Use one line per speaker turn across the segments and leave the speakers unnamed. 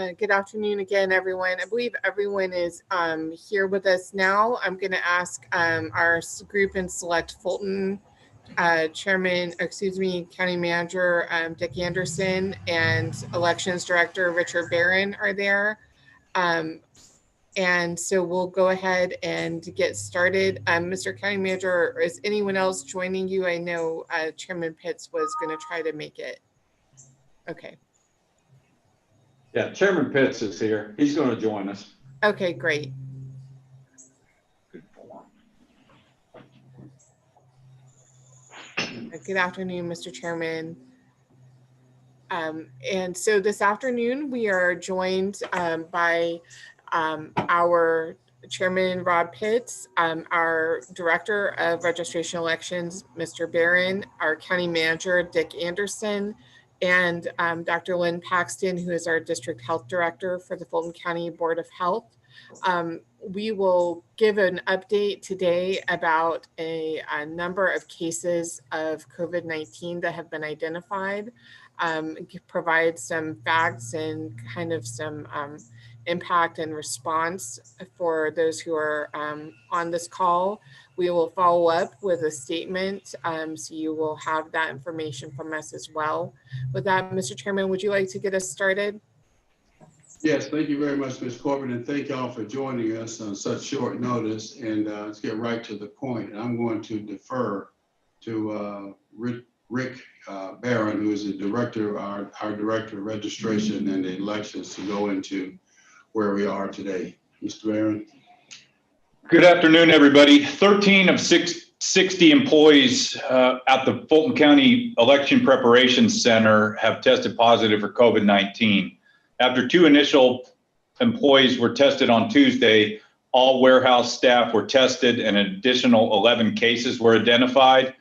Good afternoon again, everyone. I believe everyone is here with us now. I'm going to ask our group and select Fulton County Manager Dick Anderson and Elections Director Richard Barron are there. And so we'll go ahead and get started. Mr. County Manager, is anyone else joining you? I know Chairman Pitts was going to try to make it. Okay.
Yeah, Chairman Pitts is here. He's going to join us.
Okay, great.
Good form.
Good afternoon, Mr. Chairman. And so this afternoon we are joined by our Chairman Rob Pitts, our Director of Registration Elections, Mr. Barron, our County Manager, Dick Anderson, and Dr. Lynn Paxton, who is our District Health Director for the Fulton County Board of Health. We will give an update today about a number of cases of COVID-19 that have been identified, provide some facts and kind of some impact and response for those who are on this call. We will follow up with a statement, so you will have that information from us as well. With that, Mr. Chairman, would you like to get us started?
Yes, thank you very much, Ms. Corbin, and thank y'all for joining us on such short notice. And let's get right to the point. I'm going to defer to Rick Barron, who is the director, our Director of Registration and Elections, to go into where we are today. Mr. Barron.
Good afternoon, everybody. 13 of 60 employees at the Fulton County Election Preparation Center have tested positive for COVID-19. After 2 initial employees were tested on Tuesday, all warehouse staff were tested and an additional 11 cases were identified.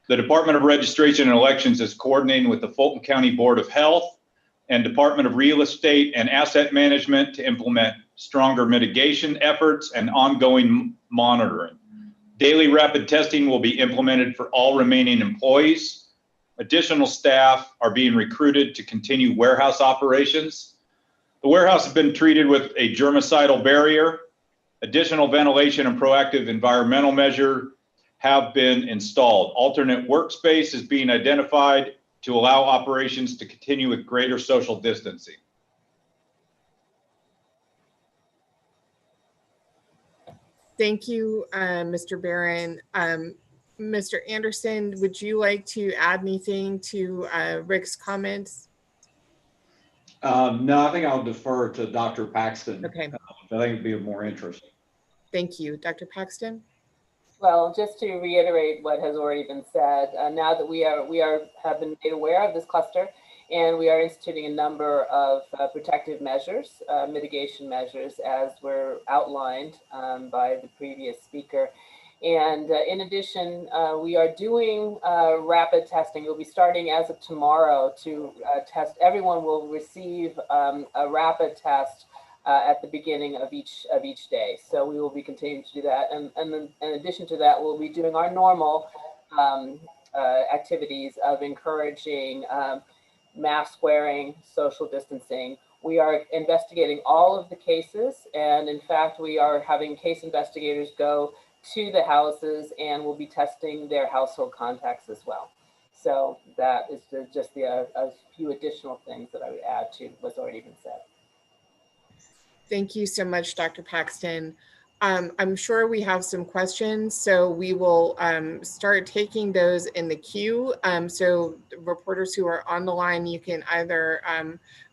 The Department of Registration and Elections is coordinating with the Fulton County Board of Health and Department of Real Estate and Asset Management to implement stronger mitigation efforts and ongoing monitoring. Daily rapid testing will be implemented for all remaining employees. Additional staff are being recruited to continue warehouse operations. The warehouse has been treated with a germicidal barrier. Additional ventilation and proactive environmental measure have been installed. Alternate workspace is being identified to allow operations to continue with greater social distancing.
Thank you, Mr. Barron. Mr. Anderson, would you like to add anything to Rick's comments?
No, I think I'll defer to Dr. Paxton.
Okay.
I think it'd be of more interest.
Thank you. Dr. Paxton?
Well, just to reiterate what has already been said, now that we have been made aware of this cluster, and we are instituting a number of protective measures, mitigation measures, as were outlined by the previous speaker. And in addition, we are doing rapid testing. We'll be starting as of tomorrow to test. Everyone will receive a rapid test at the beginning of each day. So we will be continuing to do that. And then in addition to that, we'll be doing our normal activities of encouraging mask wearing, social distancing. We are investigating all of the cases. And in fact, we are having case investigators go to the houses and we'll be testing their household contacts as well. So that is just a few additional things that I would add to what's already been said.
Thank you so much, Dr. Paxton. I'm sure we have some questions, so we will start taking those in the queue. So reporters who are on the line, you can either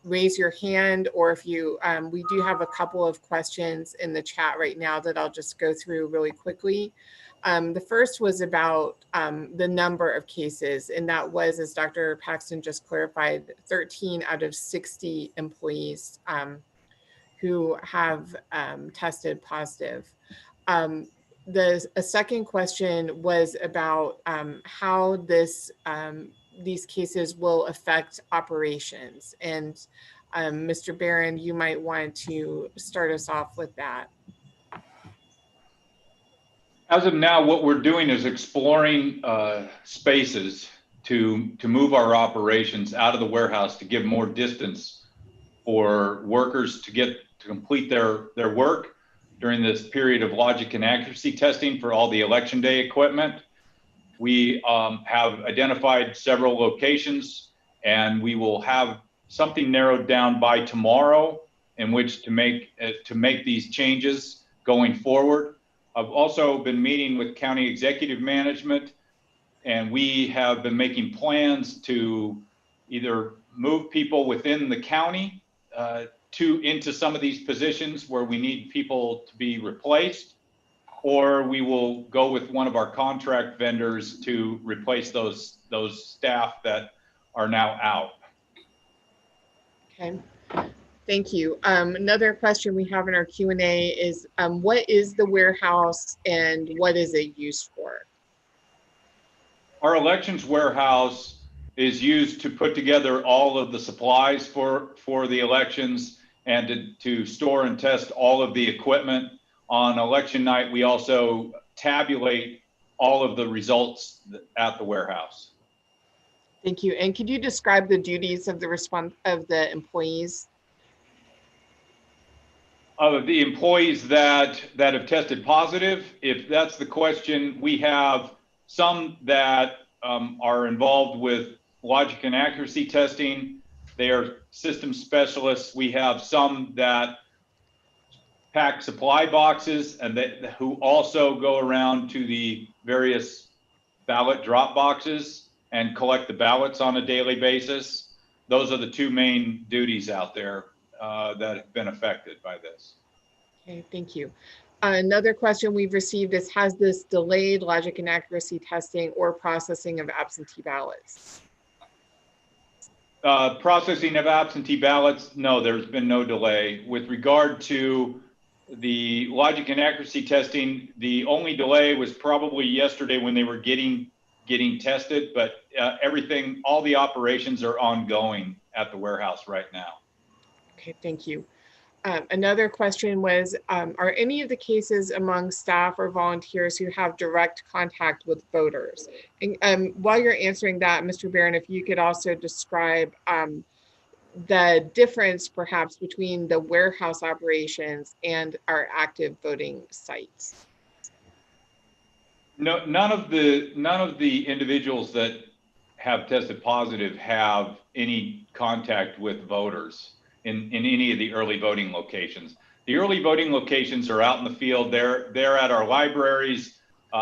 raise your hand, or if you, we do have a couple of questions in the chat right now that I'll just go through really quickly. The first was about the number of cases, and that was, as Dr. Paxton just clarified, 13 out of 60 employees who have tested positive. A second question was about how these cases will affect operations. And Mr. Barron, you might want to start us off with that.
As of now, what we're doing is exploring spaces to move our operations out of the warehouse to give more distance for workers to complete their work during this period of logic and accuracy testing for all the election day equipment. We have identified several locations, and we will have something narrowed down by tomorrow in which to make these changes going forward. I've also been meeting with county executive management, and we have been making plans to either move people within the county into some of these positions where we need people to be replaced, or we will go with one of our contract vendors to replace those staff that are now out.
Okay, thank you. Another question we have in our Q&A is, what is the warehouse and what is it used for?
Our elections warehouse is used to put together all of the supplies for the elections and to store and test all of the equipment. On election night, we also tabulate all of the results at the warehouse.
Thank you. And could you describe the duties of the employees?
Of the employees that have tested positive, if that's the question, we have some that are involved with logic and accuracy testing. They are system specialists. We have some that pack supply boxes and who also go around to the various ballot drop boxes and collect the ballots on a daily basis. Those are the two main duties out there that have been affected by this.
Okay, thank you. Another question we've received is, has this delayed logic and accuracy testing or processing of absentee ballots?
Processing of absentee ballots, no, there's been no delay. With regard to the logic and accuracy testing, the only delay was probably yesterday when they were getting tested, but all the operations are ongoing at the warehouse right now.
Okay, thank you. Another question was, are any of the cases among staff or volunteers who have direct contact with voters? And while you're answering that, Mr. Barron, if you could also describe the difference perhaps between the warehouse operations and our active voting sites.
No, none of the individuals that have tested positive have any contact with voters in any of the early voting locations. The early voting locations are out in the field. They're at our libraries,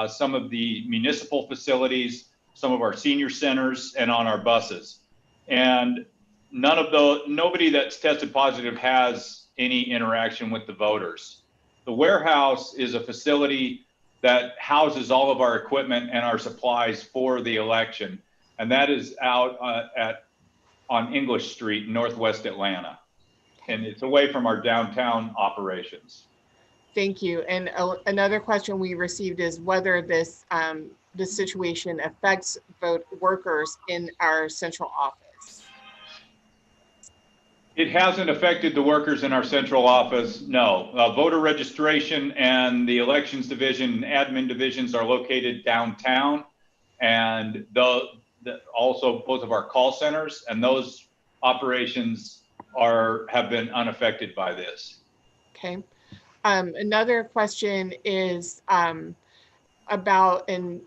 some of the municipal facilities, some of our senior centers, and on our buses. And nobody that's tested positive has any interaction with the voters. The warehouse is a facility that houses all of our equipment and our supplies for the election. And that is out on English Street, Northwest Atlanta. And it's away from our downtown operations.
Thank you. And another question we received is whether this situation affects vote workers in our central office.
It hasn't affected the workers in our central office, no. Voter registration and the elections division and admin divisions are located downtown, and also both of our call centers, and those operations have been unaffected by this.
Okay. Another question is about, and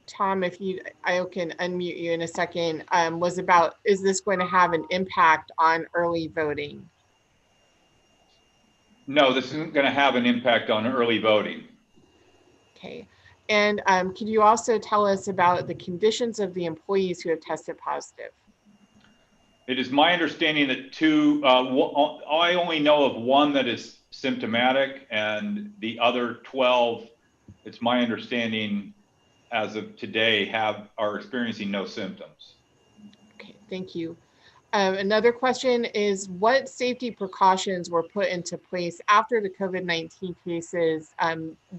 Tom, if I can unmute you in a second, was about, is this going to have an impact on early voting?
No, this isn't going to have an impact on early voting.
Okay. And can you also tell us about the conditions of the employees who have tested positive?
It is my understanding that I only know of one that is symptomatic, and the other 12, it's my understanding as of today, are experiencing no symptoms.
Okay, thank you. Another question is, what safety precautions were put into place after the COVID-19 cases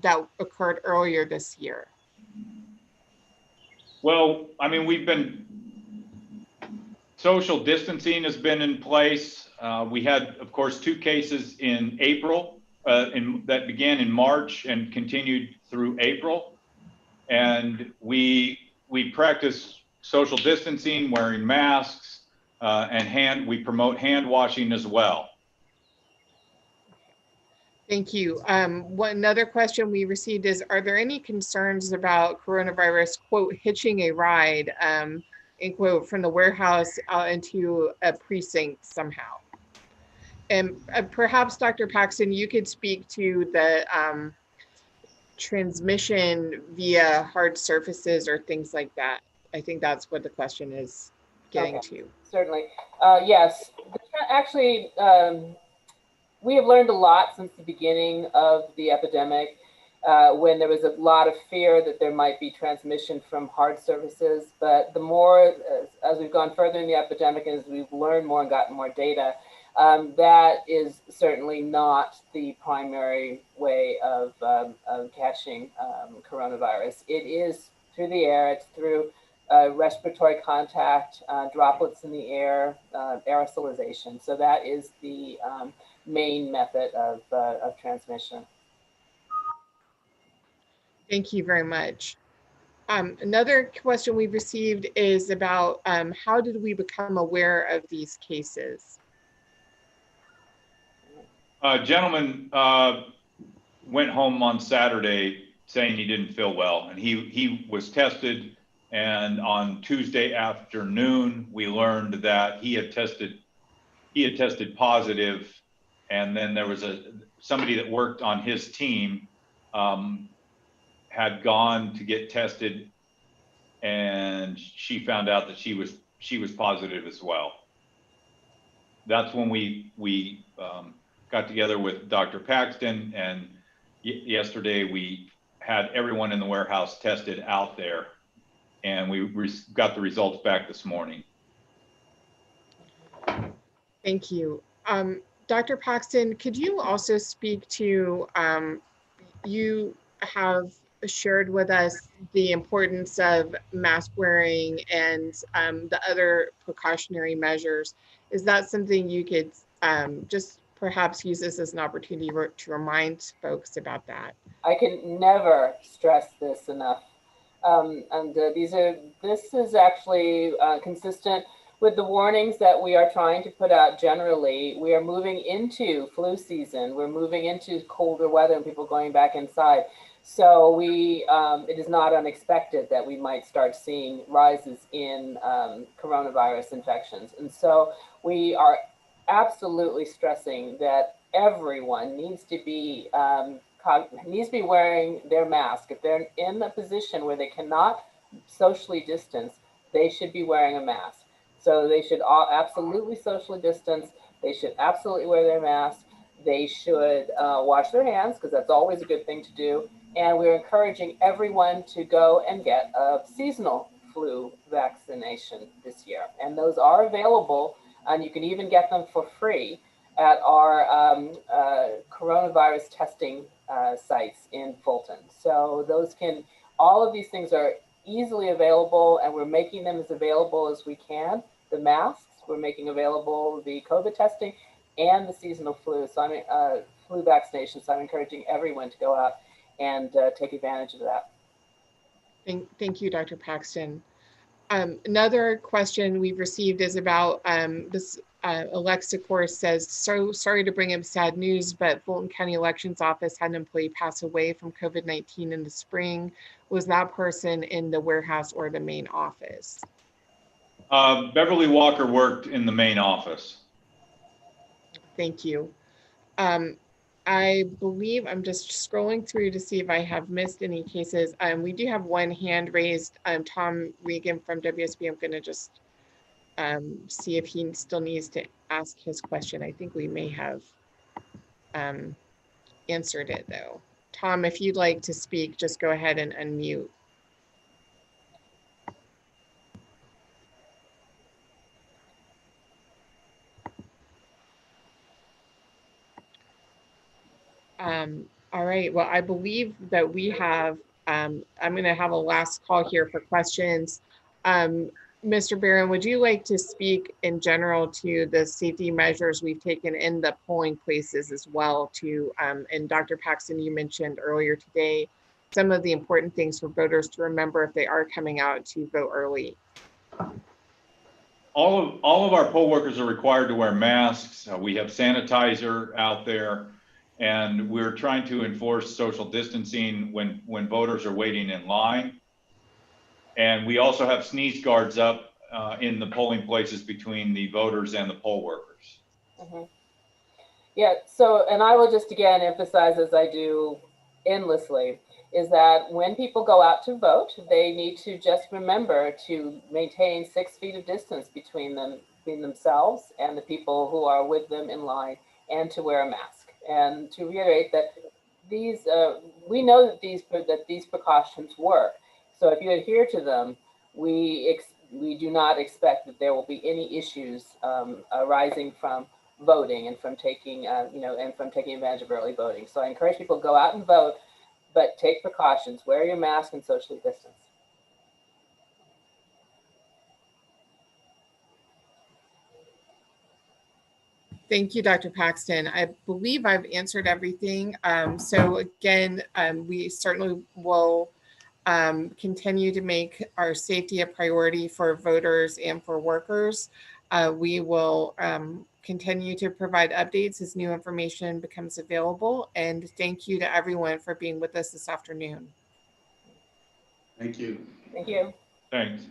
that occurred earlier this year?
Well, I mean, social distancing has been in place. We had, of course, 2 cases in April that began in March and continued through April. And we practice social distancing, wearing masks, and we promote hand washing as well.
Thank you. Another question we received is, are there any concerns about coronavirus, quote, hitching a ride, in quote, from the warehouse out into a precinct somehow? And perhaps Dr. Paxton, you could speak to the transmission via hard surfaces or things like that. I think that's what the question is getting to.
Certainly. Yes, actually, we have learned a lot since the beginning of the epidemic, when there was a lot of fear that there might be transmission from hard surfaces. But the more, as we've gone further in the epidemic and as we've learned more and gotten more data, that is certainly not the primary way of catching coronavirus. It is through the air, it's through respiratory contact, droplets in the air, aerosolization. So that is the main method of transmission.
Thank you very much. Another question we've received is about how did we become aware of these cases?
A gentleman went home on Saturday saying he didn't feel well, and he was tested, and on Tuesday afternoon we learned that he had tested positive, and then there was somebody that worked on his team had gone to get tested, and she found out that she was positive as well. That's when we got together with Dr. Paxton, and yesterday we had everyone in the warehouse tested out there, and we got the results back this morning.
Thank you. Dr. Paxton, could you also speak to, you have shared with us the importance of mask wearing and the other precautionary measures. Is that something you could just perhaps use this as an opportunity to remind folks about that?
I can never stress this enough. This is actually consistent with the warnings that we are trying to put out generally. We are moving into flu season. We're moving into colder weather and people going back inside. So it is not unexpected that we might start seeing rises in coronavirus infections. And so we are absolutely stressing that everyone needs to be wearing their mask. If they're in a position where they cannot socially distance, they should be wearing a mask. So they should all absolutely socially distance. They should absolutely wear their mask. They should wash their hands, because that's always a good thing to do. And we're encouraging everyone to go and get a seasonal flu vaccination this year. And those are available, and you can even get them for free at our coronavirus testing sites in Fulton. So all of these things are easily available, and we're making them as available as we can. The masks, we're making available the COVID testing and the seasonal flu, flu vaccination. So I'm encouraging everyone to go out and take advantage of that.
Thank you, Dr. Paxton. Another question we've received is about this. Alexa Course says, so sorry to bring up sad news, but Fulton County Elections Office had an employee pass away from COVID-19 in the spring. Was that person in the warehouse or the main office?
Beverly Walker worked in the main office.
Thank you. I believe I'm just scrolling through to see if I have missed any cases. We do have one hand raised. Tom Regan from WSB. I'm going to just see if he still needs to ask his question. I think we may have answered it though. Tom, if you'd like to speak, just go ahead and unmute. All right, well, I believe that we have, I'm gonna have a last call here for questions. Mr. Barron, would you like to speak in general to the safety measures we've taken in the polling places as well to, and Dr. Paxton, you mentioned earlier today, some of the important things for voters to remember if they are coming out to vote early.
all of our poll workers are required to wear masks. We have sanitizer out there, and we're trying to enforce social distancing when voters are waiting in line. And we also have sneeze guards up in the polling places between the voters and the poll workers.
Mm-hmm. Yeah, so, and I will just again emphasize, as I do endlessly, is that when people go out to vote, they need to just remember to maintain 6 feet of distance between themselves and the people who are with them in line, and to wear a mask. And to reiterate that these, we know that these precautions work. So if you adhere to them, we do not expect that there will be any issues arising from voting and from taking, and from taking advantage of early voting. So I encourage people to go out and vote, but take precautions, wear your mask and socially distance.
Thank you, Dr. Paxton. I believe I've answered everything. So again, we certainly will continue to make our safety a priority for voters and for workers. We will continue to provide updates as new information becomes available. And thank you to everyone for being with us this afternoon.
Thank you.
Thank you.
Thanks.